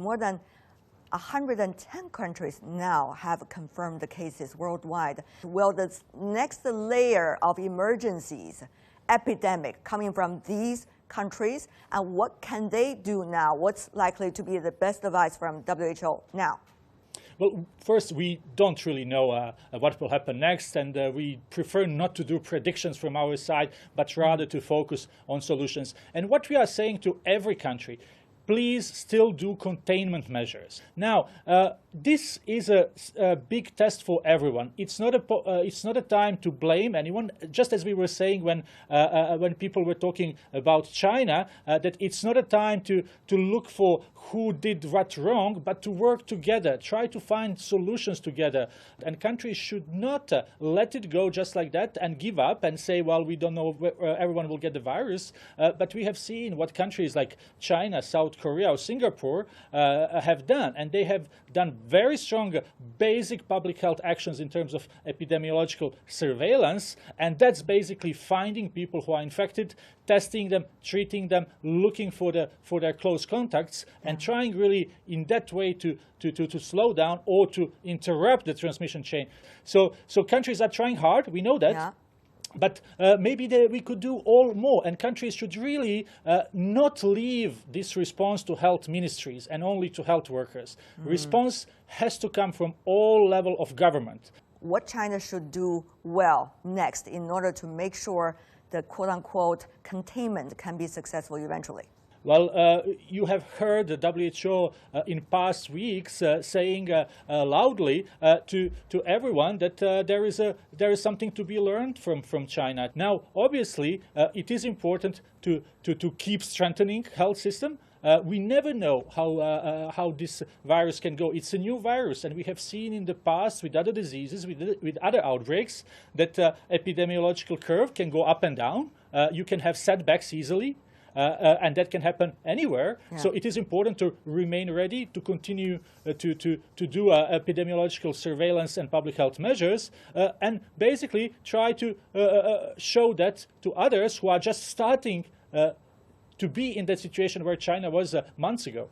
more than 110 countries now have confirmed the cases worldwide. Will the next layer of emergencies, epidemic coming from these countries, and what can they do now? What's likely to be the best advice from WHO now? Well, first, we don't really know what will happen next, and we prefer not to do predictions from our side, but rather to focus on solutions. And what we are saying to every country, please still do containment measures. Now, this is a big test for everyone. It's not a time to blame anyone. Just as we were saying when people were talking about China, that it's not a time to look for who did what wrong, but to work together, try to find solutions together. And countries should not let it go just like that and give up and say, well, we don't know where everyone will get the virus. But we have seen what countries like China, South Korea, or Singapore have done, and they have done very strong basic public health actions in terms of epidemiological surveillance, and that's basically finding people who are infected, testing them, treating them, looking for their close contacts, and trying really in that way to slow down or to interrupt the transmission chain. So countries are trying hard, we know that. Yeah. But maybe we could do all more, and countries should really not leave this response to health ministries and only to health workers. Response has to come from all levels of government. What China should do well next in order to make sure the quote-unquote containment can be successful eventually? Well, you have heard the WHO in past weeks saying loudly to everyone that there is something to be learned from China. Now, obviously, it is important to keep strengthening health system. We never know how this virus can go. It's a new virus, and we have seen in the past with other diseases, with other outbreaks, that epidemiological curve can go up and down. You can have setbacks easily. And that can happen anywhere. Yeah. So it is important to remain ready to continue to do epidemiological surveillance and public health measures, and basically try to show that to others who are just starting to be in that situation where China was months ago.